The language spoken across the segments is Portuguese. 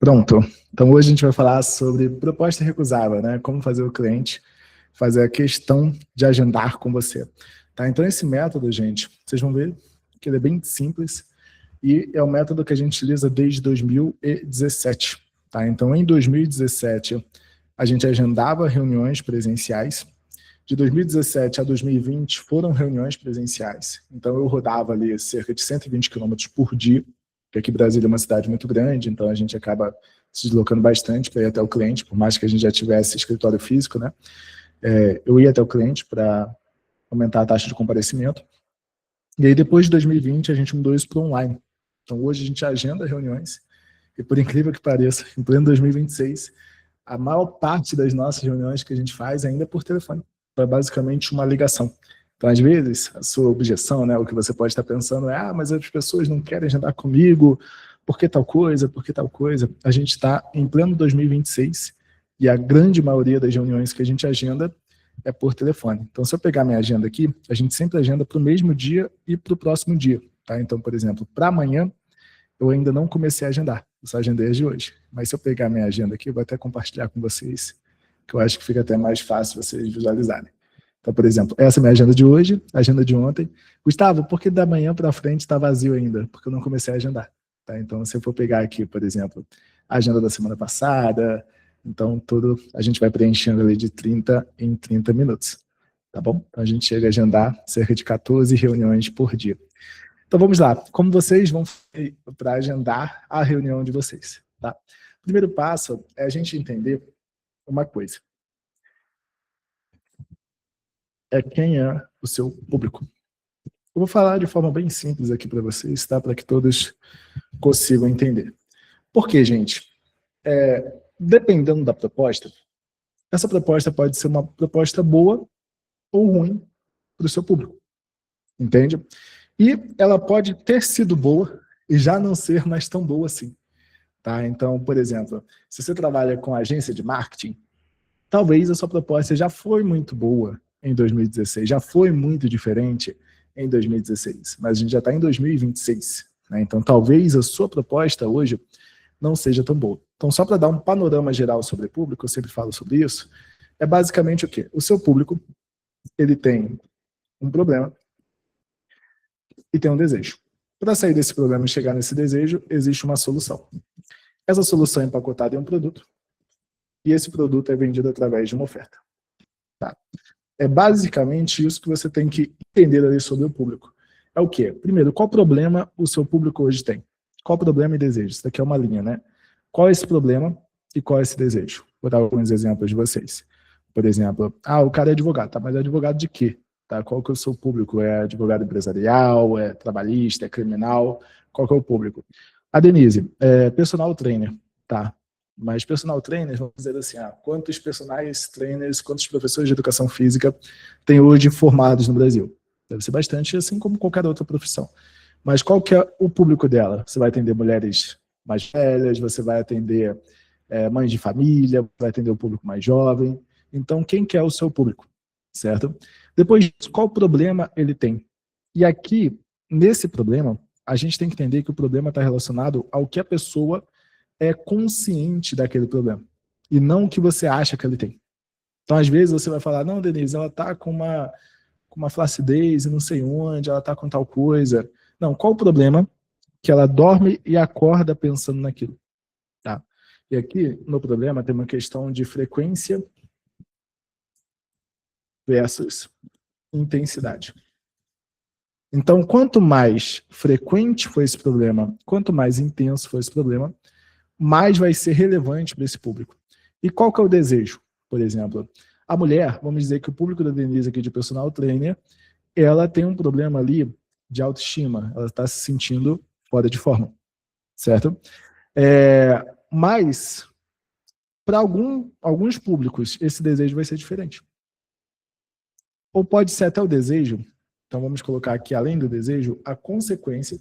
Pronto. Então hoje a gente vai falar sobre proposta recusável, né? Como fazer o cliente fazer a questão de agendar com você. Tá? Então esse método, gente, vocês vão ver que ele é bem simples e é um método que a gente utiliza desde 2017. Tá? Então em 2017 a gente agendava reuniões presenciais. De 2017 a 2020 foram reuniões presenciais. Então eu rodava ali cerca de 120 quilômetros por dia, porque aqui Brasília é uma cidade muito grande, então a gente acaba se deslocando bastante para ir até o cliente, por mais que a gente já tivesse escritório físico, né? Eu ia até o cliente para aumentar a taxa de comparecimento. E aí depois de 2020 a gente mudou isso para online. Então hoje a gente agenda reuniões, e por incrível que pareça, em pleno 2026, a maior parte das nossas reuniões que a gente faz ainda é por telefone. Então é basicamente uma ligação. Então, às vezes, a sua objeção, né, o que você pode estar pensando é mas as pessoas não querem agendar comigo, por que tal coisa, por que tal coisa? A gente está em pleno 2026 e a grande maioria das reuniões que a gente agenda é por telefone. Então, se eu pegar minha agenda aqui, a gente sempre agenda para o mesmo dia e para o próximo dia. Tá? Então, por exemplo, para amanhã, eu ainda não comecei a agendar, eu só agendei as de hoje. Mas se eu pegar minha agenda aqui, eu vou até compartilhar com vocês, que eu acho que fica até mais fácil vocês visualizarem. Então, por exemplo, essa é a minha agenda de hoje, a agenda de ontem. Gustavo, por que da manhã para frente está vazio ainda? Porque eu não comecei a agendar. Tá? Então, se eu for pegar aqui, por exemplo, a agenda da semana passada, então tudo a gente vai preenchendo ali de 30 em 30 minutos. Tá bom? Então, a gente chega a agendar cerca de 14 reuniões por dia. Então, vamos lá. Como vocês vão para agendar a reunião de vocês? Tá? O primeiro passo é a gente entender uma coisa. Quem é o seu público. Eu vou falar de forma bem simples aqui para vocês, tá? Para que todos consigam entender. Por quê, gente? Dependendo da proposta, essa proposta pode ser uma proposta boa ou ruim para o seu público. Entende? E ela pode ter sido boa e já não ser mais tão boa assim. Tá? Então, por exemplo, se você trabalha com agência de marketing, talvez a sua proposta já foi muito boa em 2016, já foi muito diferente em 2016, mas a gente já está em 2026. Né? Então, talvez a sua proposta hoje não seja tão boa. Então, só para dar um panorama geral sobre o público, eu sempre falo sobre isso, é basicamente o quê? O seu público, ele tem um problema e tem um desejo. Para sair desse problema e chegar nesse desejo, existe uma solução. Essa solução é empacotada em um produto, e esse produto é vendido através de uma oferta. Tá? É basicamente isso que você tem que entender ali sobre o público. É o quê? Primeiro, qual problema o seu público hoje tem? Qual problema e desejo? Isso daqui é uma linha, né? Qual é esse problema e qual é esse desejo? Vou dar alguns exemplos de vocês. Por exemplo, o cara é advogado, tá? Mas é advogado de quê? Tá? Qual que é o seu público? É advogado empresarial, é trabalhista, é criminal? Qual que é o público? A Denise, personal trainer, tá? Mas personal trainers, vamos dizer assim, quantos personagens trainers, quantos professores de educação física tem hoje formados no Brasil? Deve ser bastante, assim como qualquer outra profissão. Mas qual que é o público dela? Você vai atender mulheres mais velhas, você vai atender mães de família, vai atender o público mais jovem. Então, quem que é o seu público? Certo? Depois disso, qual problema ele tem? E aqui, nesse problema, a gente tem que entender que o problema está relacionado ao que a pessoa é consciente daquele problema, e não o que você acha que ele tem. Então, às vezes, você vai falar, não, Denise, ela está com uma flacidez e não sei onde, ela está com tal coisa. Não, qual o problema que ela dorme e acorda pensando naquilo? Tá? E aqui, no problema, tem uma questão de frequência versus intensidade. Então, quanto mais frequente for esse problema, quanto mais intenso for esse problema, mais vai ser relevante para esse público. E qual que é o desejo? Por exemplo, a mulher, vamos dizer que o público da Denise aqui de personal trainer, ela tem um problema ali de autoestima, ela está se sentindo fora de forma, certo? Mas, para alguns públicos, esse desejo vai ser diferente. Ou pode ser até o desejo, então vamos colocar aqui, além do desejo, a consequência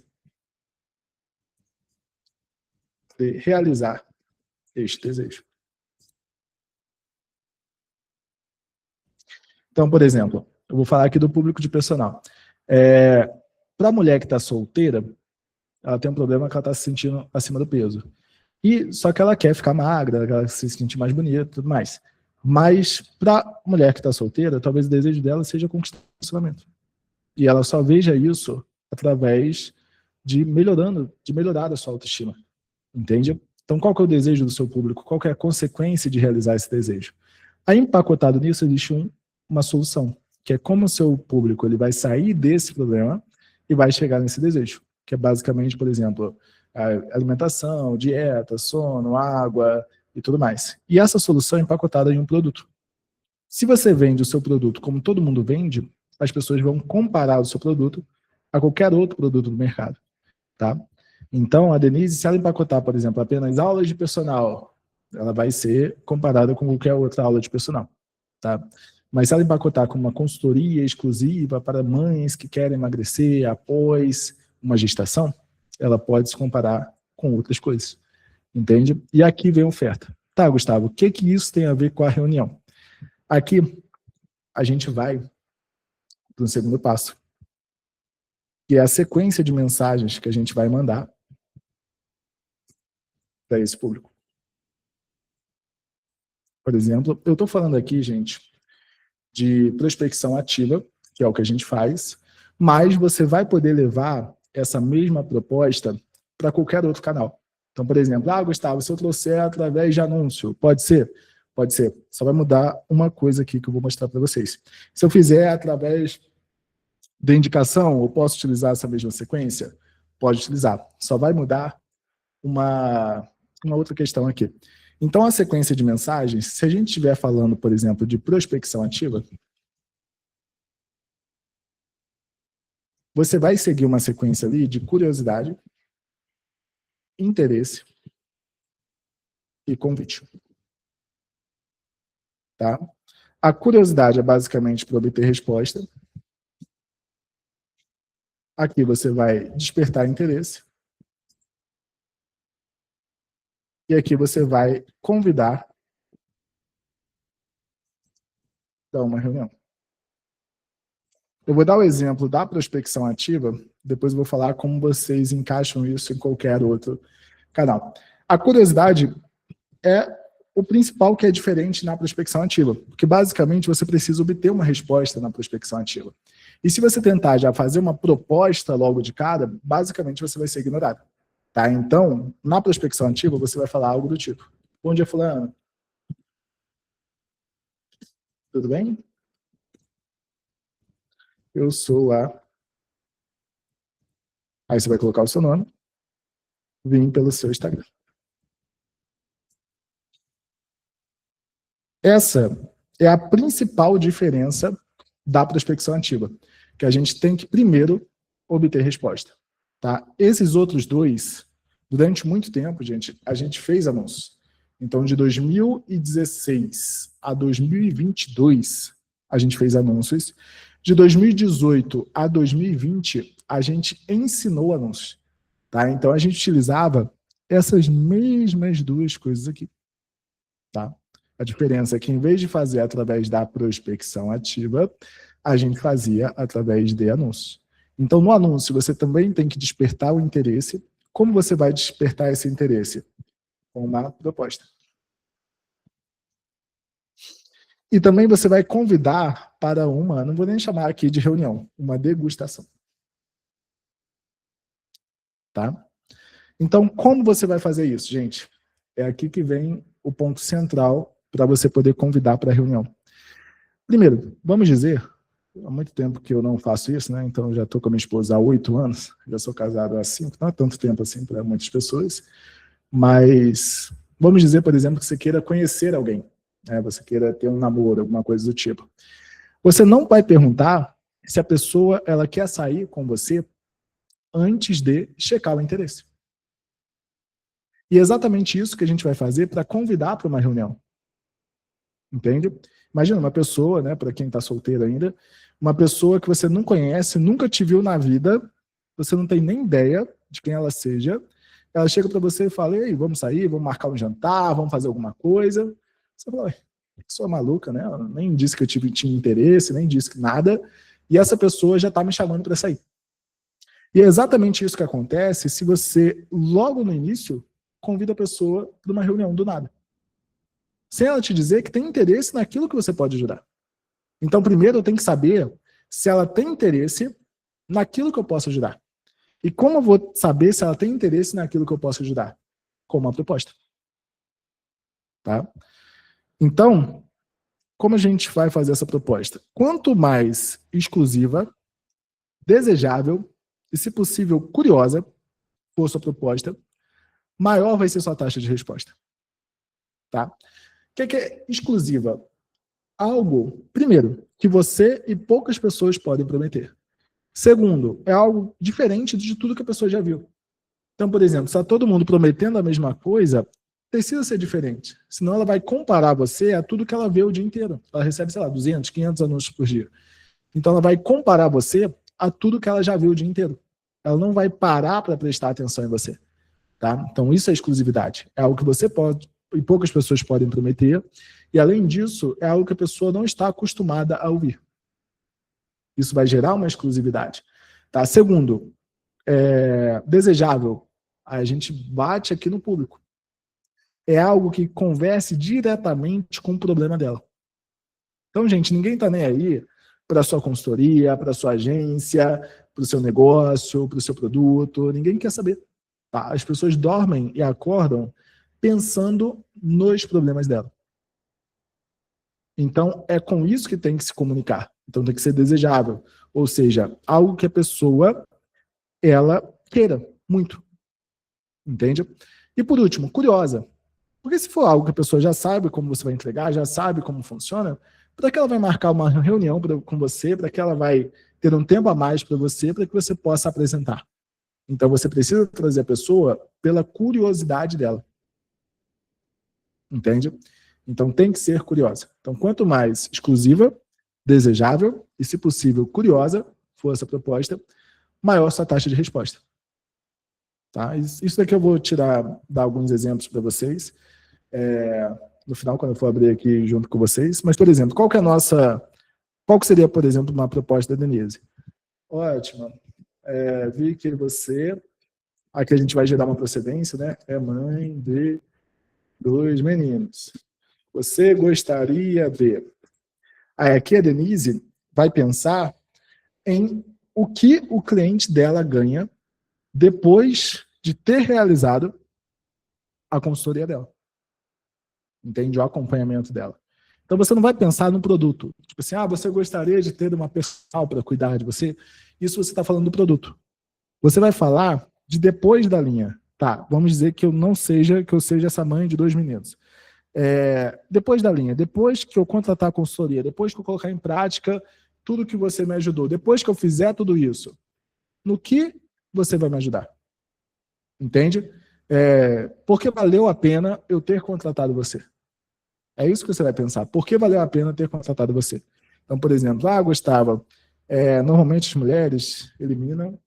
de realizar este desejo. Então, por exemplo, eu vou falar aqui do público de personal. Para a mulher que está solteira, ela tem um problema que ela está se sentindo acima do peso. E só que ela quer ficar magra, ela quer se sentir mais bonita e tudo mais. Mas para mulher que está solteira, talvez o desejo dela seja conquistar o relacionamento. E ela só veja isso através de melhorar a sua autoestima. Entende? Então, qual que é o desejo do seu público? Qual que é a consequência de realizar esse desejo? Aí, empacotado nisso, existe uma solução, que é como o seu público ele vai sair desse problema e vai chegar nesse desejo, que é basicamente, por exemplo, a alimentação, dieta, sono, água e tudo mais. E essa solução é empacotada em um produto. Se você vende o seu produto como todo mundo vende, as pessoas vão comparar o seu produto a qualquer outro produto do mercado, tá? Então, a Denise, se ela empacotar, por exemplo, apenas aulas de personal, ela vai ser comparada com qualquer outra aula de personal, tá? Mas se ela empacotar com uma consultoria exclusiva para mães que querem emagrecer após uma gestação, ela pode se comparar com outras coisas, entende? E aqui vem a oferta. Tá, Gustavo, o que que isso tem a ver com a reunião? Aqui, a gente vai para o segundo passo, que é a sequência de mensagens que a gente vai mandar para esse público. Por exemplo, eu estou falando aqui, gente, de prospecção ativa, que é o que a gente faz, mas você vai poder levar essa mesma proposta para qualquer outro canal. Então, por exemplo, Gustavo, se eu trouxer através de anúncio, pode ser? Pode ser. Só vai mudar uma coisa aqui que eu vou mostrar para vocês. Se eu fizer através de indicação, eu posso utilizar essa mesma sequência? Pode utilizar. Só vai mudar uma outra questão aqui. Então, a sequência de mensagens, se a gente estiver falando, por exemplo, de prospecção ativa, você vai seguir uma sequência ali de curiosidade, interesse e convite. Tá? A curiosidade é basicamente para obter resposta. Aqui você vai despertar interesse. E aqui você vai convidar para uma reunião. Eu vou dar o exemplo da prospecção ativa, depois eu vou falar como vocês encaixam isso em qualquer outro canal. A curiosidade é o principal que é diferente na prospecção ativa, porque basicamente você precisa obter uma resposta na prospecção ativa. E se você tentar já fazer uma proposta logo de cara, basicamente você vai ser ignorado. Tá? Então, na prospecção ativa, você vai falar algo do tipo: bom dia, fulano. Tudo bem? Eu sou a... Aí você vai colocar o seu nome, vim pelo seu Instagram. Essa é a principal diferença da prospecção ativa, que a gente tem que primeiro obter resposta. Tá? Esses outros dois, durante muito tempo, gente, a gente fez anúncios. Então, de 2016 a 2022, a gente fez anúncios. De 2018 a 2020, a gente ensinou anúncios. Tá? Então, a gente utilizava essas mesmas duas coisas aqui. Tá? A diferença é que, em vez de fazer através da prospecção ativa, a gente fazia através de anúncios. Então, no anúncio, você também tem que despertar o interesse. Como você vai despertar esse interesse? Com uma proposta. E também você vai convidar para uma, não vou nem chamar aqui de reunião, uma degustação. Tá? Então, como você vai fazer isso, gente? É aqui que vem o ponto central para você poder convidar para a reunião. Primeiro, vamos dizer, há muito tempo que eu não faço isso, né? Então, eu já estou com a minha esposa há 8 anos, já sou casado há 5, não é tanto tempo assim para muitas pessoas, mas vamos dizer, por exemplo, que você queira conhecer alguém, né? Você queira ter um namoro, alguma coisa do tipo. Você não vai perguntar se a pessoa ela quer sair com você antes de checar o interesse. E é exatamente isso que a gente vai fazer para convidar para uma reunião. Entende? Imagina uma pessoa, né, para quem está solteiro ainda, uma pessoa que você não conhece, nunca te viu na vida, você não tem nem ideia de quem ela seja, ela chega para você e fala: ei, vamos sair, vamos marcar um jantar, vamos fazer alguma coisa. Você fala: sou maluca, né? Ela nem disse que eu tinha interesse, nem disse que nada, e essa pessoa já está me chamando para sair. E é exatamente isso que acontece se você, logo no início, convida a pessoa para uma reunião do nada, sem ela te dizer que tem interesse naquilo que você pode ajudar. Então, primeiro eu tenho que saber se ela tem interesse naquilo que eu posso ajudar. E como eu vou saber se ela tem interesse naquilo que eu posso ajudar? Com uma proposta. Tá? Então, como a gente vai fazer essa proposta? Quanto mais exclusiva, desejável e, se possível, curiosa for sua proposta, maior vai ser sua taxa de resposta. Tá? O que é exclusiva? Algo, primeiro, que você e poucas pessoas podem prometer. Segundo, é algo diferente de tudo que a pessoa já viu. Então, por exemplo, se está todo mundo prometendo a mesma coisa, precisa ser diferente. Senão ela vai comparar você a tudo que ela vê o dia inteiro. Ela recebe, sei lá, 200, 500 anúncios por dia. Então ela vai comparar você a tudo que ela já viu o dia inteiro. Ela não vai parar para prestar atenção em você. Tá? Então isso é exclusividade. É algo que você pode, e poucas pessoas podem prometer. E além disso, é algo que a pessoa não está acostumada a ouvir. Isso vai gerar uma exclusividade. Tá? Segundo, desejável. A gente bate aqui no público. É algo que converse diretamente com o problema dela. Então, gente, ninguém está nem aí para a sua consultoria, para a sua agência, para o seu negócio, para o seu produto. Ninguém quer saber. Tá? As pessoas dormem e acordam pensando nos problemas dela. Então, é com isso que tem que se comunicar. Então, tem que ser desejável. Ou seja, algo que a pessoa, ela queira muito. Entende? E por último, curiosa. Porque se for algo que a pessoa já sabe como você vai entregar, já sabe como funciona, para que ela vai marcar uma reunião com você, para que ela vai ter um tempo a mais para você, para que você possa apresentar. Então, você precisa trazer a pessoa pela curiosidade dela. Entende? Então, tem que ser curiosa. Então, quanto mais exclusiva, desejável e, se possível, curiosa for essa proposta, maior sua taxa de resposta. Tá? Isso daqui eu vou dar alguns exemplos para vocês. No final, quando eu for abrir aqui junto com vocês. Mas, por exemplo, qual que seria, por exemplo, uma proposta da Denise? Ótimo. Vi que você... Aqui a gente vai gerar uma procedência, né? É mãe de 2 meninos. Você gostaria de... Aí aqui a Denise vai pensar em o que o cliente dela ganha depois de ter realizado a consultoria dela. Entende? O acompanhamento dela. Então você não vai pensar no produto. Tipo assim, você gostaria de ter uma pessoa para cuidar de você? Isso você está falando do produto. Você vai falar de depois da linha. Tá, vamos dizer que eu seja essa mãe de 2 meninos. Depois da linha, depois que eu contratar a consultoria, depois que eu colocar em prática tudo que você me ajudou, depois que eu fizer tudo isso, no que você vai me ajudar? Entende? Porque valeu a pena eu ter contratado você. É isso que você vai pensar. Por que valeu a pena ter contratado você? Então, por exemplo, Gustavo, normalmente as mulheres eliminam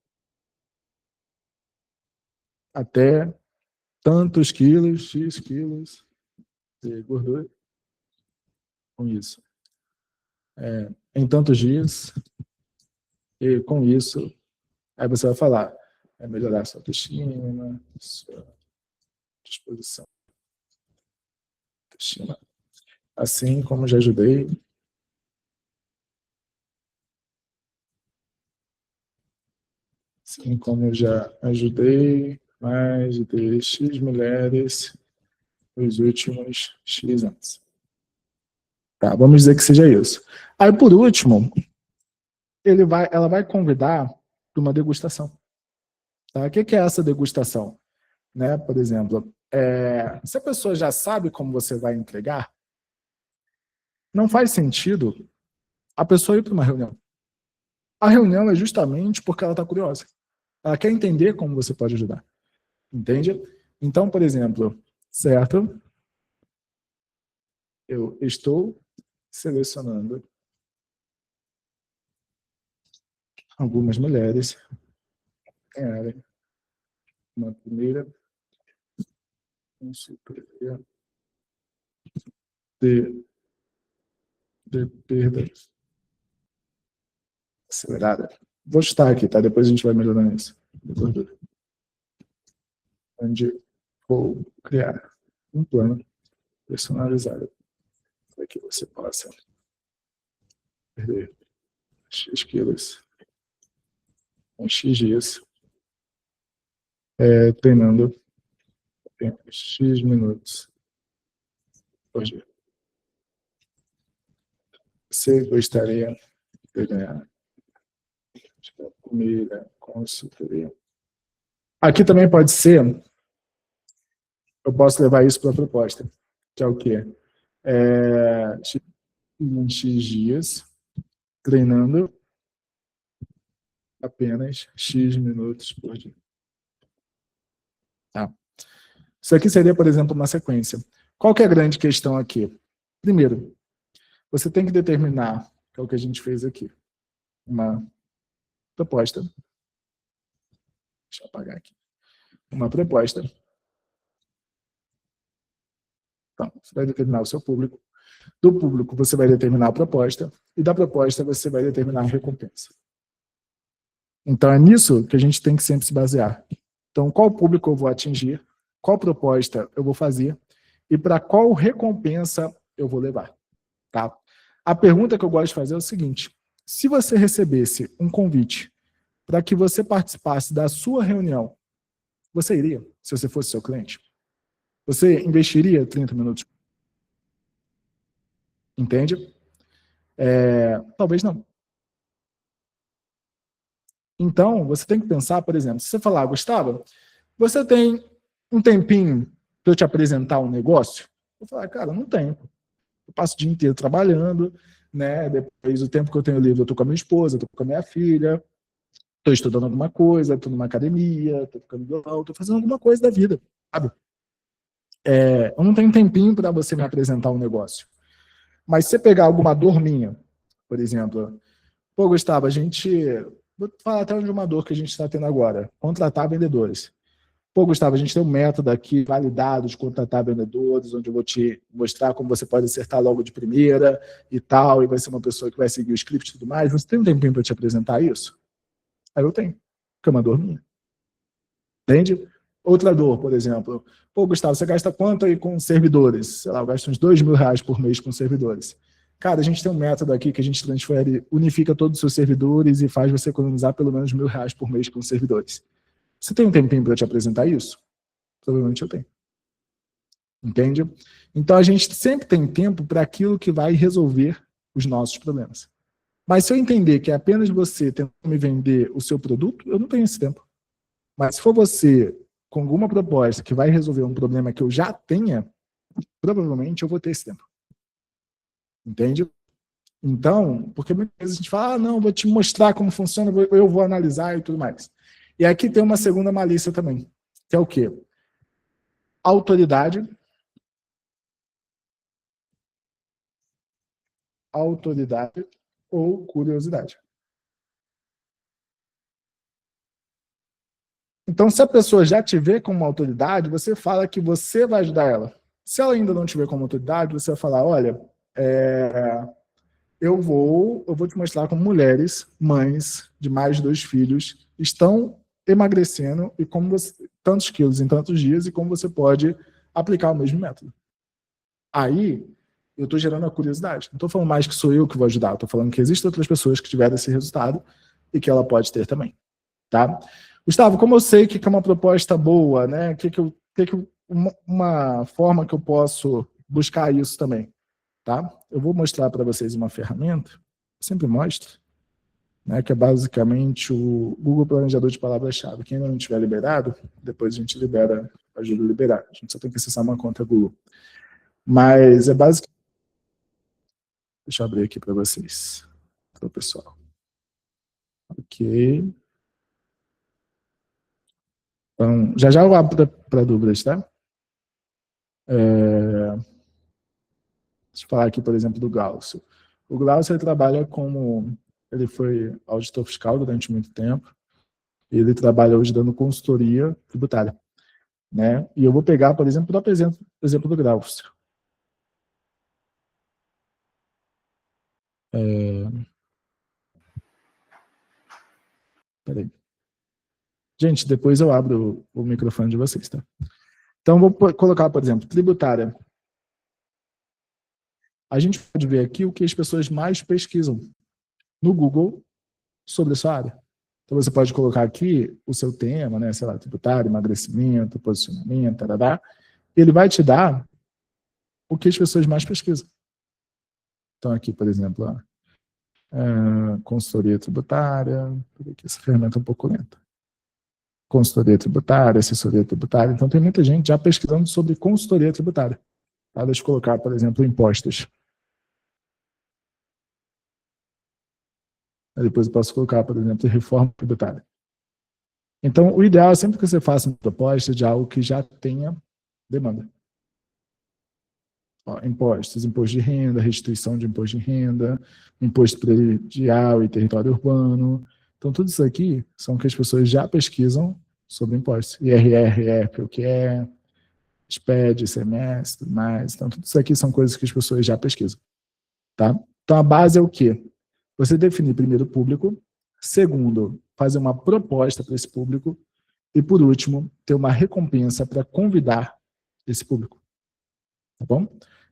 até tantos quilos, X quilos de gordura com isso. Em tantos dias, e com isso, aí você vai falar, melhorar sua autoestima, sua disposição. Autoestima. Assim como já ajudei. Assim como eu já ajudei mais de X mulheres nos últimos X anos. Tá, vamos dizer que seja isso. Aí, por último, ela vai convidar para uma degustação. Tá? O que é essa degustação? Né? Por exemplo, se a pessoa já sabe como você vai entregar, não faz sentido a pessoa ir para uma reunião. A reunião é justamente porque ela está curiosa. Ela quer entender como você pode ajudar. Entende? Então, por exemplo, certo? Eu estou selecionando algumas mulheres ganharem uma primeira consultoria de perda acelerada. Vou chutar aqui, tá? Depois a gente vai melhorando isso. Onde Vou criar um plano personalizado para que você possa perder X quilos em X dias, treinando apenas X minutos por dia. Você gostaria de ganhar comida, consultoria? Aqui também pode ser, eu posso levar isso para a proposta, que é o quê? Em X dias, treinando apenas X minutos por dia. Tá? Isso aqui seria, por exemplo, uma sequência. Qual que é a grande questão aqui? Primeiro, você tem que determinar, que é o que a gente fez aqui, uma proposta. Deixa eu apagar aqui. Uma proposta. Então, você vai determinar o seu público. Do público, você vai determinar a proposta. E da proposta, você vai determinar a recompensa. Então, é nisso que a gente tem que sempre se basear. Então, qual público eu vou atingir? Qual proposta eu vou fazer? E para qual recompensa eu vou levar? Tá? A pergunta que eu gosto de fazer é o seguinte: se você recebesse um convite para que você participasse da sua reunião, você iria, se você fosse seu cliente? Você investiria 30 minutos? Entende? Talvez não. Então, você tem que pensar, por exemplo, se você falar, Gustavo, você tem um tempinho para eu te apresentar um negócio? Eu falar, cara, não tenho. Eu passo o dia inteiro trabalhando, né? Depois do tempo que eu tenho livre, eu estou com a minha esposa, estou com a minha filha, estou estudando alguma coisa, estou numa academia, estou tocando violão, estou fazendo alguma coisa da vida, sabe? Eu não tenho tempinho para você me apresentar um negócio. Mas se você pegar alguma dor minha, por exemplo, pô, Gustavo, vou falar até de uma dor que a gente está tendo agora, contratar vendedores. Pô, Gustavo, a gente tem um método aqui validado de contratar vendedores, onde eu vou te mostrar como você pode acertar logo de primeira e tal, e vai ser uma pessoa que vai seguir o script e tudo mais. Você tem um tempinho para te apresentar isso? Aí eu tenho, porque é uma dor minha. Entende? Outra dor, por exemplo. Pô, Gustavo, você gasta quanto aí com servidores? Sei lá, eu gasto uns R$ 2.000 por mês com servidores. Cara, a gente tem um método aqui que a gente transfere, unifica todos os seus servidores e faz você economizar pelo menos R$ 1.000 por mês com servidores. Você tem um tempinho para te apresentar isso? Provavelmente eu tenho. Entende? Então a gente sempre tem tempo para aquilo que vai resolver os nossos problemas. Mas se eu entender que é apenas você tentando me vender o seu produto, eu não tenho esse tempo. Mas se for você com alguma proposta que vai resolver um problema que eu já tenha, provavelmente eu vou ter esse tempo. Entende? Então, porque muitas vezes a gente fala, não, vou te mostrar como funciona, eu vou analisar e tudo mais. E aqui tem uma segunda malícia também, que é o quê? Autoridade ou curiosidade. Então, se a pessoa já te vê como autoridade, você fala que você vai ajudar ela. Se ela ainda não te vê como autoridade, você vai falar, olha, eu vou te mostrar como mulheres, mães de mais de 2 filhos, estão emagrecendo e como tantos quilos em tantos dias e como você pode aplicar o mesmo método. Aí, eu estou gerando a curiosidade. Não estou falando mais que sou eu que vou ajudar, estou falando que existem outras pessoas que tiveram esse resultado e que ela pode ter também. Tá? Gustavo, como eu sei que é uma proposta boa, né? Uma forma que eu posso buscar isso também, tá? Eu vou mostrar para vocês uma ferramenta, eu sempre mostro, né? Que é basicamente o Google Planejador de Palavras-Chave. Quem ainda não tiver liberado, depois a gente libera, ajuda a liberar. A gente só tem que acessar uma conta Google. Mas é basicamente. Deixa eu abrir aqui para vocês, para o pessoal. Ok. Então, já eu abro para dúvidas, tá? Deixa eu falar aqui, por exemplo, do Glaucio. O Glaucio ele trabalha como. Ele foi auditor fiscal durante muito tempo. E ele trabalha hoje dando consultoria tributária. Né? E eu vou pegar, por exemplo, o próprio exemplo do Glaucio. Peraí. Gente, depois eu abro o microfone de vocês, tá? Então, vou colocar, por exemplo, tributária. A gente pode ver aqui o que as pessoas mais pesquisam no Google sobre a sua área. Então, você pode colocar aqui o seu tema, né? Sei lá, tributário, emagrecimento, posicionamento, tarará. Ele vai te dar o que as pessoas mais pesquisam. Então, aqui, por exemplo, ó, consultoria tributária. Aqui, essa ferramenta é um pouco lenta. Consultoria tributária, assessoria tributária. Então, tem muita gente já pesquisando sobre consultoria tributária. Tá? Deixa eu colocar, por exemplo, impostos. Aí depois eu posso colocar, por exemplo, reforma tributária. Então, o ideal é sempre que você faça uma proposta de algo que já tenha demanda. Ó, impostos, imposto de renda, restituição de imposto de renda, imposto predial e território urbano. Então, tudo isso aqui são que as pessoas já pesquisam sobre impostos. IRR, o que é, SPED, ICMS, tudo mais. Então, tudo isso aqui são coisas que as pessoas já pesquisam. Tá? Então, a base é o quê? Você definir primeiro o público, segundo, fazer uma proposta para esse público e, por último, ter uma recompensa para convidar esse público. Tá bom?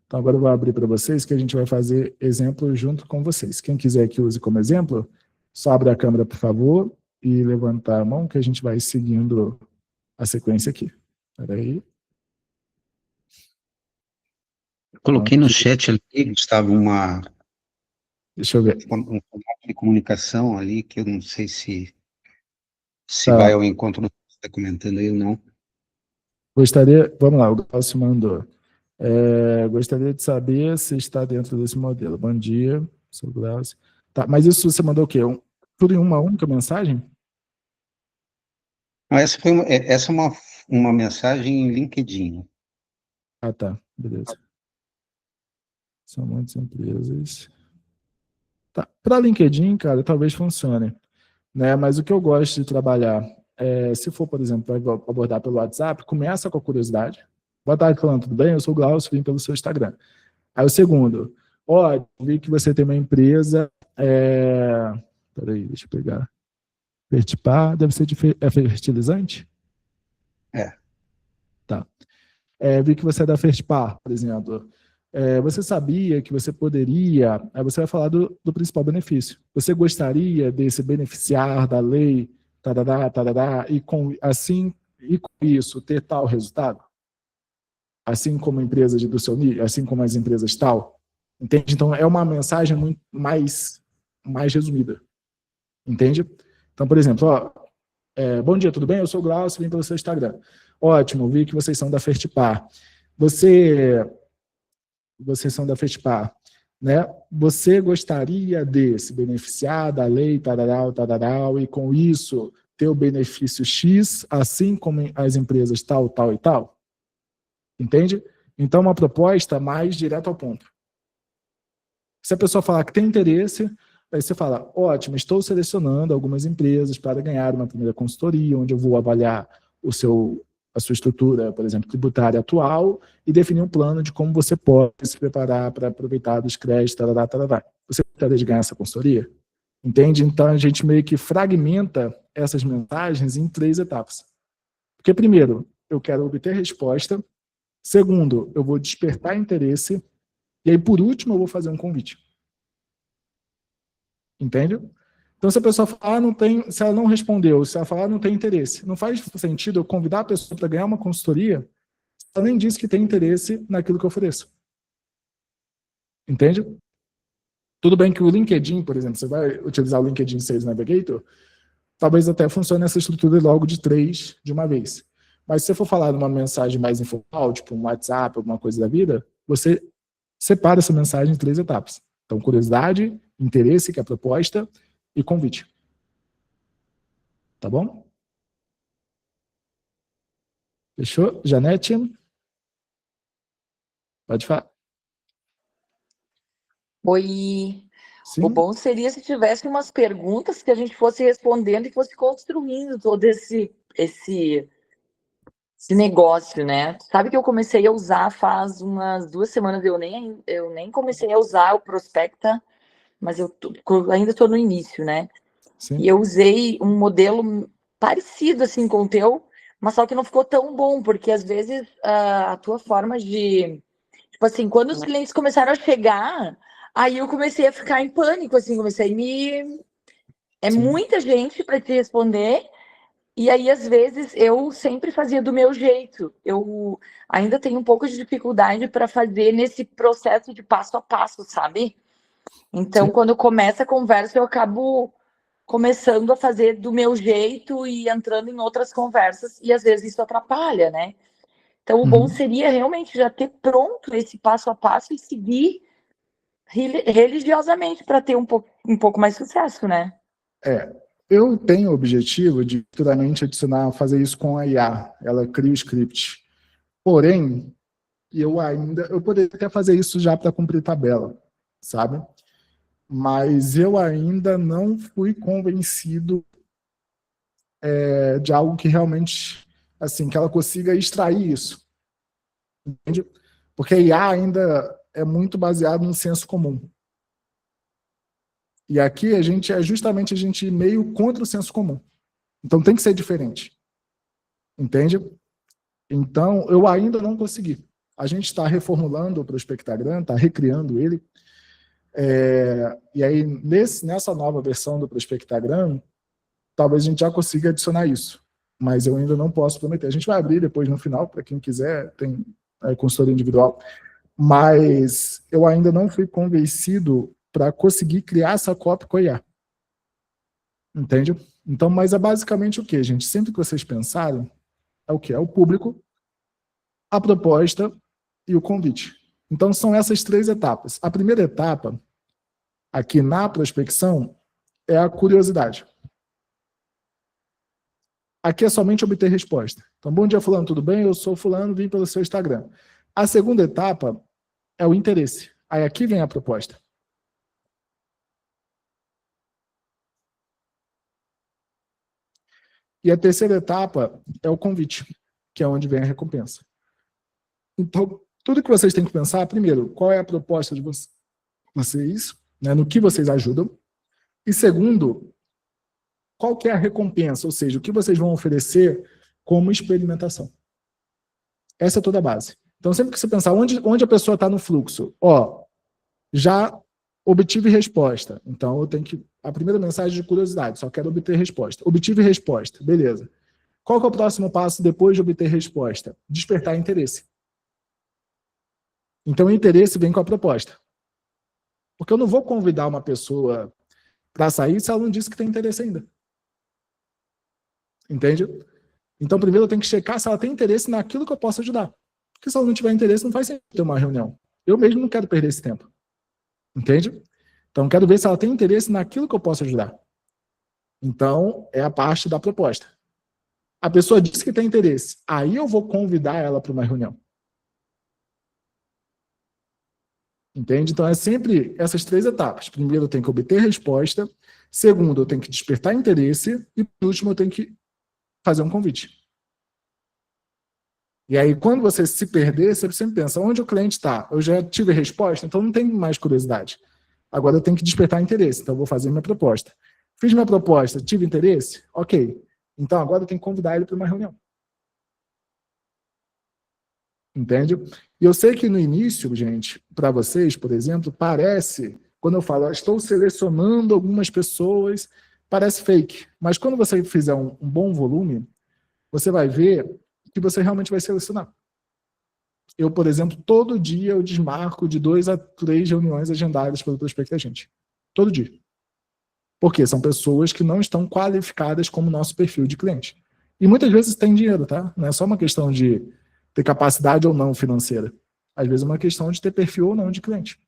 Então, agora eu vou abrir para vocês que a gente vai fazer exemplo junto com vocês. Quem quiser que use como exemplo, só abre a câmera, por favor, e levantar a mão que a gente vai seguindo a sequência aqui. Espera aí. Coloquei no chat ali, Gustavo, Deixa eu ver. um formato de comunicação ali, que eu não sei se Tá. vai ao encontro do que você está comentando aí ou não. Vamos lá, o Glaucio mandou. Gostaria de saber se está dentro desse modelo. Bom dia, sou o Glaucio. Tá, mas isso você mandou o quê? Tudo em uma única mensagem? Não, essa é uma mensagem em LinkedIn. Ah, tá, beleza. São muitas empresas. Tá. Para LinkedIn, cara, talvez funcione, né? Mas o que eu gosto de trabalhar, se for, por exemplo, para abordar pelo WhatsApp, começa com a curiosidade. Boa tarde, falando, tudo bem? Eu sou o Glaucio, vim pelo seu Instagram. Aí o segundo, vi que você tem uma empresa, peraí, deixa eu pegar. Fertipar, deve ser de fertilizante? É. Tá. Vi que você é da Fertipar, por exemplo. Você sabia que você poderia... Aí você vai falar do principal benefício. Você gostaria de se beneficiar da lei, tarará, tarará, e com isso ter tal resultado? Assim como empresas do seu nível, assim como as empresas tal? Entende? Então, é uma mensagem muito mais resumida. Entende? Então, por exemplo, bom dia, tudo bem? Eu sou o Glaucio, vim pelo seu Instagram. Ótimo, vi que vocês são da Fertipar. Vocês são da Fertipar, né? Você gostaria de se beneficiar da lei, tararau, tararau, e com isso ter o benefício X, assim como as empresas tal, tal e tal? Entende? Então, uma proposta mais direto ao ponto. Se a pessoa falar que tem interesse, aí você fala, ótimo, estou selecionando algumas empresas para ganhar uma primeira consultoria, onde eu vou avaliar a sua estrutura, por exemplo, tributária atual, e definir um plano de como você pode se preparar para aproveitar dos créditos, tarará, tarará. Você gostaria de ganhar essa consultoria? Entende? Então, a gente meio que fragmenta essas mensagens em 3 etapas. Porque, primeiro, eu quero obter resposta. Segundo, eu vou despertar interesse. E aí, por último, eu vou fazer um convite. Entende? Então, se a pessoa falar, se ela não respondeu, se ela falar, não tem interesse, não faz sentido eu convidar a pessoa para ganhar uma consultoria, ela nem disse que tem interesse naquilo que eu ofereço. Entende? Tudo bem que o LinkedIn, por exemplo, você vai utilizar o LinkedIn Sales Navigator, talvez até funcione essa estrutura logo de 3 de uma vez. Mas se você for falar numa mensagem mais informal, tipo um WhatsApp, alguma coisa da vida, você separa essa mensagem em 3 etapas. Então, curiosidade, interesse, que é a proposta, e convite. Tá bom? Fechou? Janete? Pode falar. Oi. Sim. O bom seria se tivesse umas perguntas que a gente fosse respondendo e fosse construindo todo esse negócio, né? Sabe que eu comecei a usar faz umas 2 semanas, eu nem comecei a usar o Prospecta, mas eu ainda estou no início, né? Sim. E eu usei um modelo parecido assim com o teu, mas só que não ficou tão bom, porque às vezes a tua forma de... Tipo assim, quando os clientes começaram a chegar, aí eu comecei a ficar em pânico, assim, comecei a me... É Sim. muita gente para te responder, e aí às vezes eu sempre fazia do meu jeito. Eu ainda tenho um pouco de dificuldade para fazer nesse processo de passo a passo, sabe? Então, Sim. quando começa a conversa, eu acabo começando a fazer do meu jeito e entrando em outras conversas, e às vezes isso atrapalha, né? Então, o bom Uhum. seria realmente já ter pronto esse passo a passo e seguir religiosamente para ter um pouco mais sucesso, né? Eu tenho o objetivo de futuramente adicionar, fazer isso com a IA. Ela cria o script. Porém, eu poderia até fazer isso já para cumprir tabela, sabe? Mas eu ainda não fui convencido de algo que realmente, assim, que ela consiga extrair isso, entende? Porque a IA ainda é muito baseado no senso comum. E aqui justamente a gente ir meio contra o senso comum. Então tem que ser diferente, entende? Então eu ainda não consegui. A gente está reformulando o Prospectagram, está recriando ele. E aí nessa nova versão do Prospectagram, talvez a gente já consiga adicionar isso. Mas eu ainda não posso prometer. A gente vai abrir depois no final, para quem quiser, tem consultoria individual. Mas eu ainda não fui convencido para conseguir criar essa cópia com a IA. Entende? Então, mas é basicamente o quê, gente? Sempre que vocês pensarem, é o quê? É o público, a proposta e o convite. Então, são essas 3 etapas. A primeira etapa, aqui na prospecção, é a curiosidade. Aqui é somente obter resposta. Então, bom dia, fulano, tudo bem? Eu sou fulano, vim pelo seu Instagram. A segunda etapa é o interesse. Aí aqui vem a proposta. E a terceira etapa é o convite, que é onde vem a recompensa. Então, tudo que vocês têm que pensar, primeiro, qual é a proposta de vocês, né, no que vocês ajudam. E segundo, qual que é a recompensa, ou seja, o que vocês vão oferecer como experimentação. Essa é toda a base. Então, sempre que você pensar onde a pessoa está no fluxo, já obtive resposta. Então, eu tenho que... A primeira mensagem de curiosidade, só quero obter resposta. Obtive resposta, beleza. Qual que é o próximo passo depois de obter resposta? Despertar interesse. Então, o interesse vem com a proposta. Porque eu não vou convidar uma pessoa para sair se ela não disse que tem interesse ainda. Entende? Então, primeiro eu tenho que checar se ela tem interesse naquilo que eu posso ajudar. Porque se ela não tiver interesse, não faz sentido ter uma reunião. Eu mesmo não quero perder esse tempo. Entende? Então, quero ver se ela tem interesse naquilo que eu posso ajudar. Então, é a parte da proposta. A pessoa disse que tem interesse. Aí eu vou convidar ela para uma reunião. Entende? Então, é sempre essas 3 etapas. Primeiro, eu tenho que obter resposta. Segundo, eu tenho que despertar interesse. E, por último, eu tenho que fazer um convite. E aí, quando você se perder, você sempre pensa, onde o cliente está? Eu já tive resposta, então não tem mais curiosidade. Agora eu tenho que despertar interesse, então eu vou fazer minha proposta. Fiz minha proposta, tive interesse? Ok. Então agora eu tenho que convidar ele para uma reunião. Entende? E eu sei que no início, gente, para vocês, por exemplo, parece, quando eu falo, estou selecionando algumas pessoas, parece fake. Mas quando você fizer um bom volume, você vai ver que você realmente vai selecionar. Eu, por exemplo, todo dia eu desmarco de 2 a 3 reuniões agendadas pelo Prospect Agente. Todo dia. Porque são pessoas que não estão qualificadas como nosso perfil de cliente. E muitas vezes tem dinheiro, tá? Não é só uma questão de ter capacidade ou não financeira. Às vezes é uma questão de ter perfil ou não de cliente.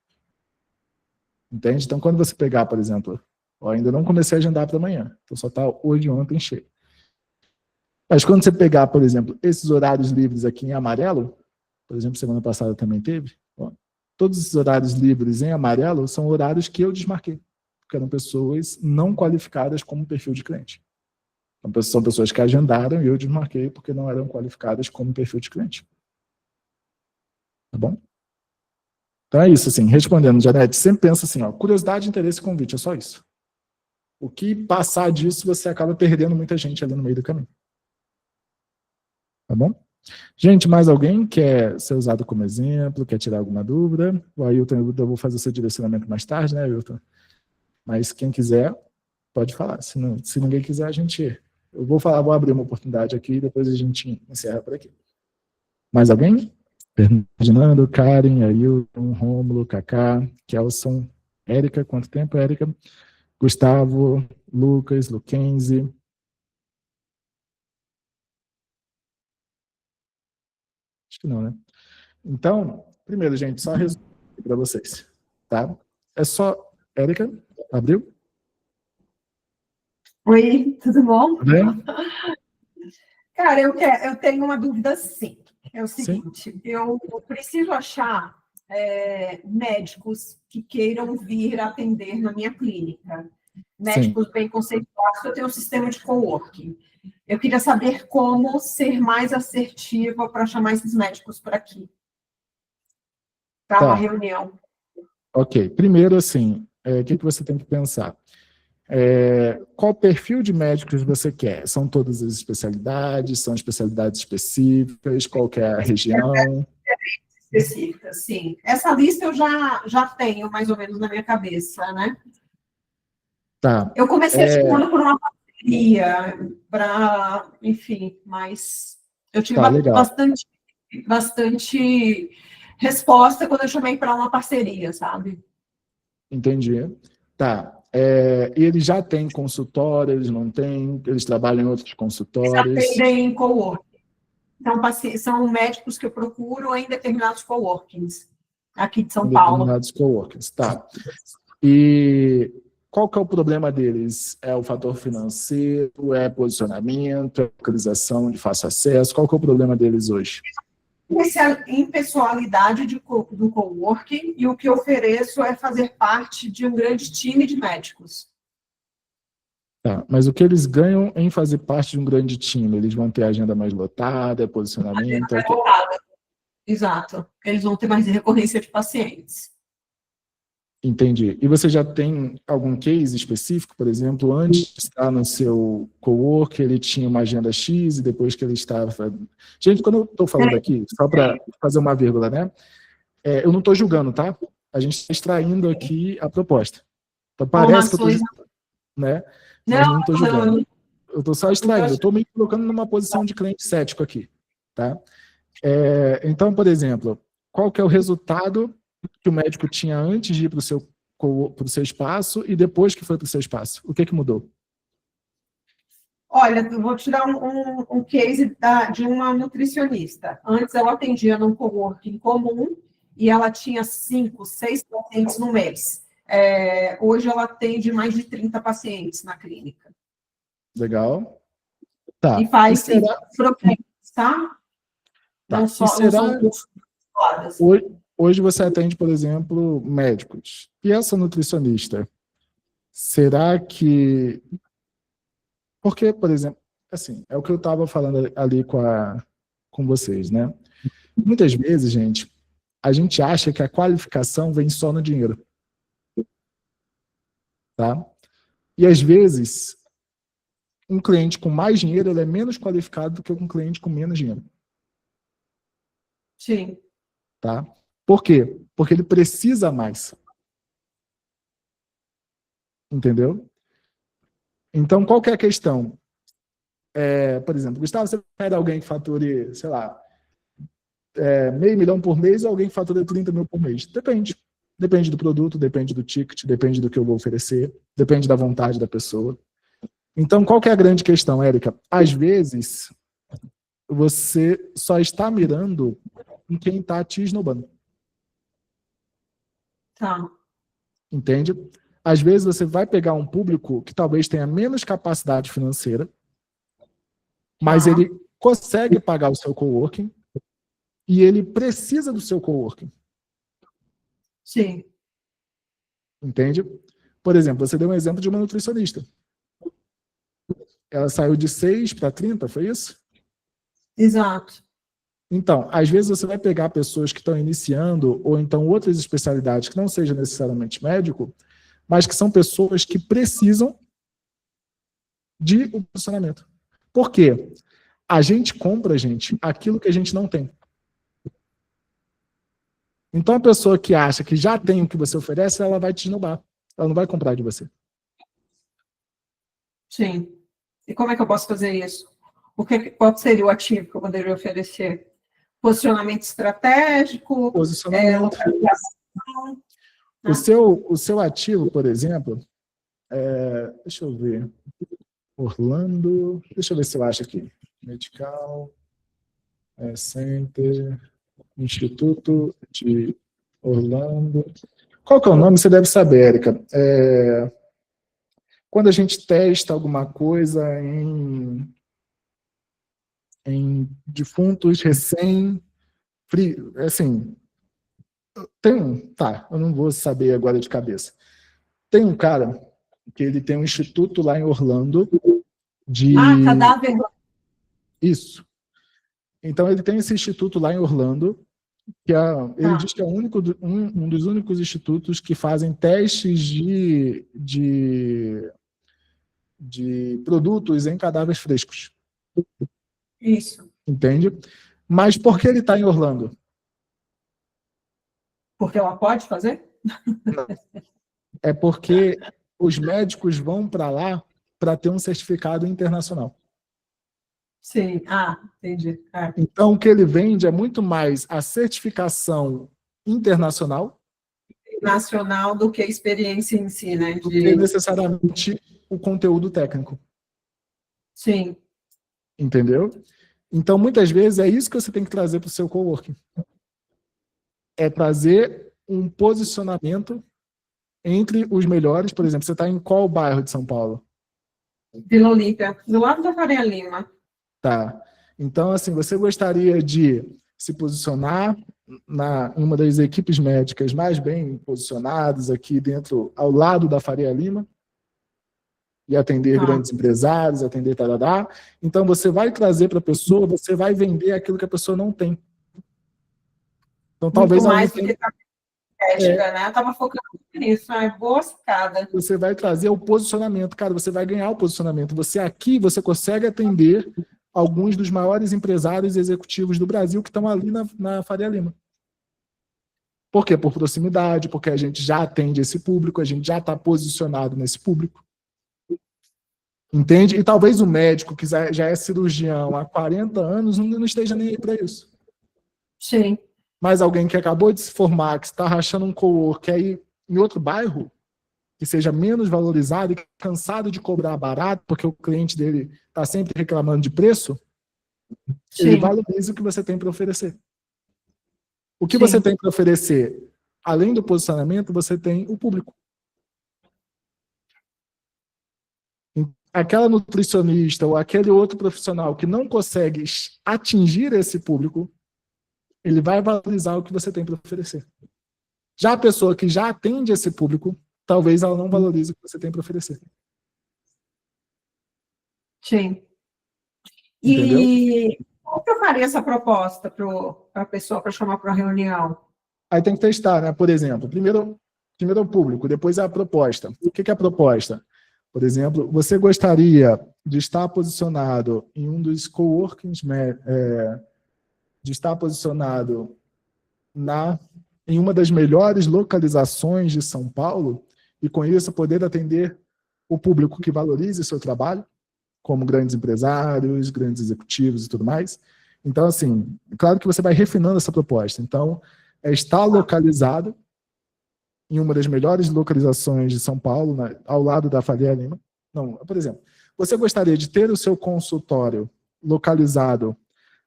Entende? Então, quando você pegar, por exemplo, ainda não comecei a agendar para amanhã, então só está hoje e ontem cheio. Mas quando você pegar, por exemplo, esses horários livres aqui em amarelo, por exemplo, semana passada também teve, todos esses horários livres em amarelo são horários que eu desmarquei, porque eram pessoas não qualificadas como perfil de cliente. Então, são pessoas que agendaram e eu desmarquei porque não eram qualificadas como perfil de cliente. Tá bom? Então é isso, assim, respondendo, Janete, sempre pensa assim, curiosidade, interesse e convite, é só isso. O que passar disso, você acaba perdendo muita gente ali no meio do caminho. Tá bom? Gente, mais alguém quer ser usado como exemplo, quer tirar alguma dúvida? O Ailton, eu vou fazer o seu direcionamento mais tarde, né, Ailton? Mas quem quiser, pode falar. Se ninguém quiser, eu vou falar, vou abrir uma oportunidade aqui e depois a gente encerra por aqui. Mais alguém? Fernando, Karen, Ailton, Rômulo, Kaká, Kelson, Érica, quanto tempo, Érica? Gustavo, Lucas, Luquenzi. Acho que não, né? Então, primeiro, gente, só resumo para vocês, tá? É só... Érica, abriu? Oi, tudo bom? Tá bem? Cara, eu tenho uma dúvida sim. É o Sim. seguinte, eu preciso achar médicos que queiram vir atender na minha clínica. Médicos bem conceituados, eu tenho um sistema de coworking. Eu queria saber como ser mais assertiva para chamar esses médicos por aqui. Para uma reunião. Ok. Primeiro, assim, o que você tem que pensar? Qual perfil de médicos você quer? São todas as especialidades? São especialidades específicas? Qual que é a região? Específicas, sim. Essa lista eu já tenho mais ou menos na minha cabeça, né? Tá. Eu comecei chamando por uma parceria, enfim, mas eu tive bastante resposta quando eu chamei para uma parceria, sabe? Entendi. Tá. E eles já têm consultório, eles não têm? Eles trabalham em outros consultórios? Eles atendem em coworking. Então, são médicos que eu procuro em determinados coworkings, aqui de São Paulo. Determinados coworkings, tá. E qual que é o problema deles? É o fator financeiro, é posicionamento, é localização de fácil acesso? Qual que é o problema deles hoje? Impessoalidade do coworking, e o que eu ofereço é fazer parte de um grande time de médicos. Tá, mas o que eles ganham em fazer parte de um grande time? Eles vão ter agenda mais lotada, posicionamento? Agenda mais lotada. Exato. Eles vão ter mais recorrência de pacientes. Entendi. E você já tem algum case específico, por exemplo, antes de estar no seu cowork, ele tinha uma agenda X e depois que ele estava... Gente, quando eu estou falando aqui, só para fazer uma vírgula, né? Eu não estou julgando, tá? A gente está extraindo aqui a proposta. Então parece que eu estou... né? Mas não estou julgando. Eu estou só extraindo. Eu estou me colocando numa posição de cliente cético aqui, tá? Então, por exemplo, qual que é o resultado que o médico tinha antes de ir para o seu espaço e depois que foi para o seu espaço? O que mudou? Olha, eu vou te dar um case de uma nutricionista. Antes ela atendia num coworking comum e ela tinha 5, 6 pacientes no mês. Hoje ela atende mais de 30 pacientes na clínica. Legal. Tá. E faz problemas, tá? Não só hoje você atende, por exemplo, médicos. E essa nutricionista? Será que... Porque, por exemplo, assim, é o que eu estava falando ali com vocês, né? Muitas vezes, gente, a gente acha que a qualificação vem só no dinheiro. Tá? E, às vezes, um cliente com mais dinheiro ele é menos qualificado do que um cliente com menos dinheiro. Sim. Tá? Por quê? Porque ele precisa mais. Entendeu? Então, qual que é a questão? Por exemplo, Gustavo, você pega alguém que fature, sei lá, $500 mil por mês ou alguém que fature 30 mil por mês? Depende. Depende do produto, depende do ticket, depende do que eu vou oferecer, depende da vontade da pessoa. Então, qual que é a grande questão, Érica? Às vezes, você só está mirando em quem está te esnobando. Tá. Entende? Às vezes, você vai pegar um público que talvez tenha menos capacidade financeira, mas ele consegue pagar o seu coworking e ele precisa do seu coworking. Sim. Entende? Por exemplo, você deu um exemplo de uma nutricionista. Ela saiu de 6 para 30, foi isso? Exato. Então, às vezes você vai pegar pessoas que estão iniciando, ou então outras especialidades que não sejam necessariamente médico, mas que são pessoas que precisam de um posicionamento. Por quê? A gente compra, gente, aquilo que a gente não tem. Então, a pessoa que acha que já tem o que você oferece, ela vai te esnobar. Ela não vai comprar de você. Sim. E como é que eu posso fazer isso? Qual seria o ativo que eu poderia oferecer? Posicionamento estratégico? Posicionamento. Localização? O seu ativo, por exemplo, deixa eu ver. Orlando. Deixa eu ver se eu acho aqui. Medical Center, Instituto de Orlando. Qual que é o nome? Você deve saber, Érica. Quando a gente testa alguma coisa em defuntos assim, eu não vou saber agora de cabeça. Tem um cara que ele tem um instituto lá em Orlando de... cadáver. Isso. Então ele tem esse instituto lá em Orlando, que ele diz que é um dos únicos institutos que fazem testes de produtos em cadáveres frescos. Isso. Entende? Mas por que ele está em Orlando? Porque ela pode fazer? Não. É porque os médicos vão para lá para ter um certificado internacional. Sim. Entendi. Então, o que ele vende é muito mais a certificação internacional Nacional do que a experiência em si, né? do que necessariamente o conteúdo técnico. Sim. Entendeu? Então, muitas vezes, é isso que você tem que trazer para o seu coworking. É trazer um posicionamento entre os melhores. Por exemplo, você está em qual bairro de São Paulo? Vila Olímpia, do lado da Faria Lima. Tá. Então, assim, você gostaria de se posicionar em uma das equipes médicas mais bem posicionadas aqui dentro, ao lado da Faria Lima, e atender grandes empresários, atender tarará. Então, você vai trazer para a pessoa, você vai vender aquilo que a pessoa não tem. Então, talvez muito mais do que a ética, né? Eu estava focando nisso. Boa sacada. Você vai trazer o posicionamento. Cara, você vai ganhar o posicionamento. Você consegue atender alguns dos maiores empresários e executivos do Brasil que estão ali na Faria Lima. Por quê? Por proximidade, porque a gente já atende esse público, a gente já está posicionado nesse público. Entende? E talvez o médico que já é cirurgião há 40 anos não esteja nem aí para isso. Sim. Mas alguém que acabou de se formar, que está rachando um coworking, quer ir em outro bairro, que seja menos valorizado e cansado de cobrar barato, porque o cliente dele está sempre reclamando de preço, ele valoriza o que você tem para oferecer. O que você tem para oferecer, além do posicionamento, você tem o público. Aquela nutricionista ou aquele outro profissional que não consegue atingir esse público, ele vai valorizar o que você tem para oferecer. Já a pessoa que já atende esse público, talvez ela não valorize o que você tem para oferecer. Sim. Entendeu? E como que eu faria essa proposta para a pessoa para chamar para uma reunião? Aí tem que testar, né? Por exemplo, primeiro é o público, depois é a proposta. O que é a proposta? Por exemplo, você gostaria de estar posicionado em um dos coworkings, de estar posicionado em uma das melhores localizações de São Paulo e, com isso, poder atender o público que valorize o seu trabalho, como grandes empresários, grandes executivos e tudo mais. Então, assim, claro que você vai refinando essa proposta. Então, estar localizado em uma das melhores localizações de São Paulo, ao lado da Faria Lima. Não, por exemplo, você gostaria de ter o seu consultório localizado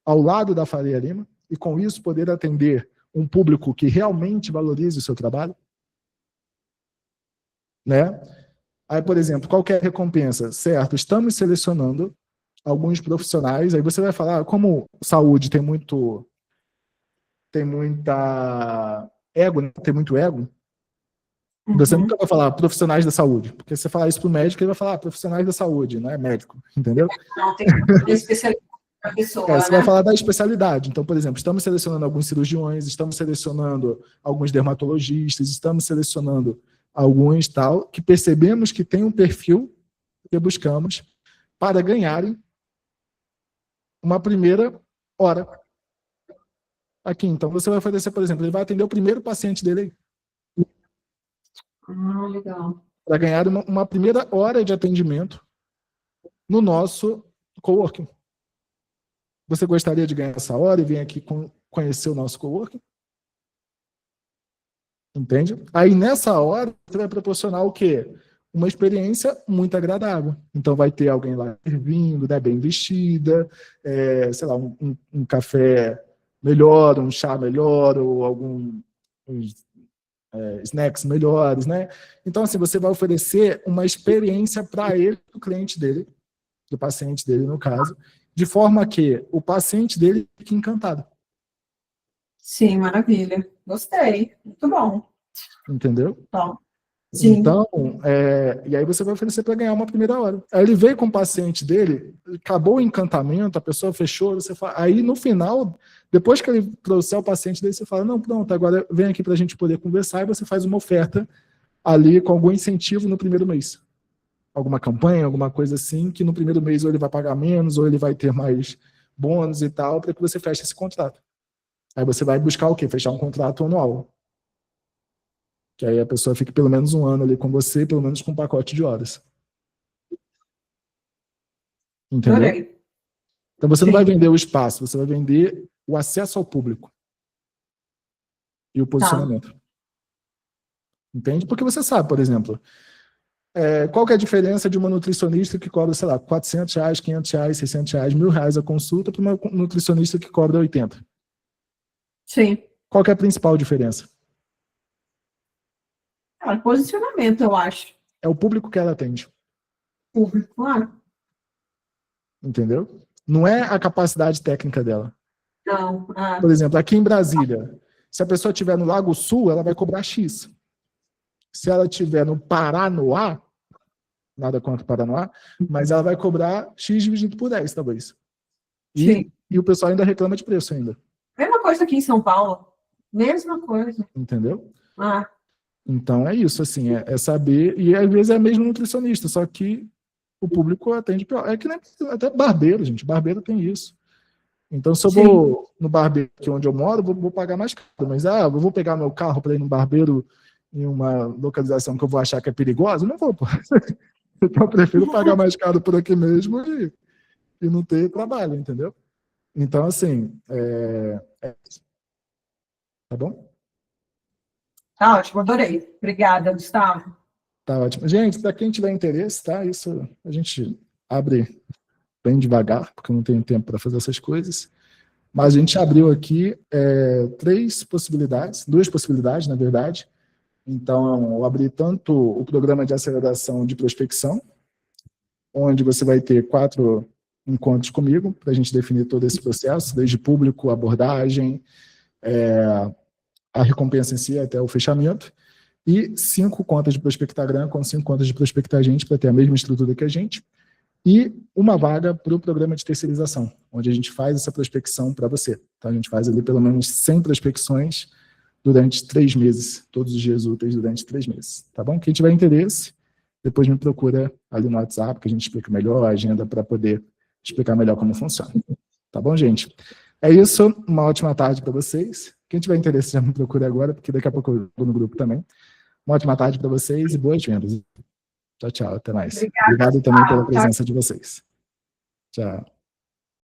ao lado da Faria Lima e, com isso, poder atender um público que realmente valorize o seu trabalho? Né? Aí, por exemplo, qual que é a recompensa? Certo, estamos selecionando alguns profissionais, aí você vai falar, como saúde tem muita ego, né? Tem muito ego, você nunca vai falar profissionais da saúde, porque se você falar isso para o médico, ele vai falar profissionais da saúde, não é médico, entendeu? Não, tem que especialidade da pessoa, você vai falar da especialidade. Então, por exemplo, estamos selecionando alguns cirurgiões, estamos selecionando alguns dermatologistas, estamos selecionando alguns que percebemos que tem um perfil que buscamos para ganharem uma primeira hora aqui. Então, você vai oferecer, por exemplo, ele vai atender o primeiro paciente dele aí, Ah, legal. para ganhar uma primeira hora de atendimento no nosso coworking. Você gostaria de ganhar essa hora e vir aqui conhecer o nosso coworking? Entende? Aí, nessa hora, você vai proporcionar o quê? Uma experiência muito agradável. Então, vai ter alguém lá servindo, né, bem vestida, sei lá, um café melhor, um chá melhor, ou alguns snacks melhores, né? Então, assim, você vai oferecer uma experiência para ele, o cliente dele, do paciente dele, no caso, de forma que o paciente dele fique encantado. Sim, maravilha. Gostei. Muito bom. Entendeu? Então, sim. Então, e aí você vai oferecer para ganhar uma primeira hora. Aí ele veio com o paciente dele, acabou o encantamento, a pessoa fechou, você fala, aí no final, depois que ele trouxer o paciente dele, você fala, não, pronto, agora vem aqui para a gente poder conversar, e você faz uma oferta ali com algum incentivo no primeiro mês. Alguma campanha, alguma coisa assim, que no primeiro mês ou ele vai pagar menos, ou ele vai ter mais bônus e tal, para que você feche esse contrato. Aí você vai buscar o quê? Fechar um contrato anual. Que aí a pessoa fique pelo menos um ano ali com você, pelo menos com um pacote de horas. Entendeu? Adorei. Então você não Sim. vai vender o espaço, você vai vender o acesso ao público. E o posicionamento. Entende? Porque você sabe, por exemplo, qual que é a diferença de uma nutricionista que cobra, sei lá, R$400, R$500, R$600, R$1.000 a consulta para uma nutricionista que cobra 80? Sim. Qual que é a principal diferença? Posicionamento, eu acho. É o público que ela atende. Público, claro. Entendeu? Não é a capacidade técnica dela. Não. Por exemplo, aqui em Brasília, se a pessoa estiver no Lago Sul, ela vai cobrar X. Se ela estiver no Paranoá, nada contra o Paranoá, mas ela vai cobrar X dividido por 10, talvez. E o pessoal ainda reclama de preço ainda. Mesma coisa aqui em São Paulo. Mesma coisa. Entendeu? Então é isso, assim, é saber, e às vezes é mesmo nutricionista, só que o público atende pior. É que nem até barbeiro, gente, barbeiro tem isso. Então, se eu vou no barbeiro aqui onde eu moro, vou pagar mais caro, mas eu vou pegar meu carro para ir no barbeiro em uma localização que eu vou achar que é perigosa, não vou, pô. Então eu prefiro pagar mais caro por aqui mesmo e não ter trabalho, entendeu? Então, assim, tá bom? Tá ótimo, adorei. Obrigada, Gustavo. Tá ótimo. Gente, para quem tiver interesse, tá? Isso a gente abre bem devagar, porque eu não tenho tempo para fazer essas coisas. Mas a gente abriu aqui duas possibilidades, na verdade. Então, eu abri tanto o programa de aceleração de prospecção, onde você vai ter 4 encontros comigo, para a gente definir todo esse processo, desde público, abordagem, a recompensa em si, até o fechamento, e 5 contas de Prospectagram com 5 contas de Prospectar Gente, para ter a mesma estrutura que a gente, e uma vaga para o programa de terceirização, onde a gente faz essa prospecção para você. Então, a gente faz ali pelo menos 100 prospecções durante 3 meses, todos os dias úteis durante 3 meses, tá bom? Quem tiver interesse, depois me procura ali no WhatsApp, que a gente explica melhor a agenda para poder explicar melhor como funciona. Tá bom, gente? É isso, uma ótima tarde para vocês. Quem tiver interesse já me procura agora, porque daqui a pouco eu vou no grupo também. Uma ótima tarde para vocês e boas vendas. Tchau, tchau, até mais. Obrigado também pela presença de vocês. Tchau.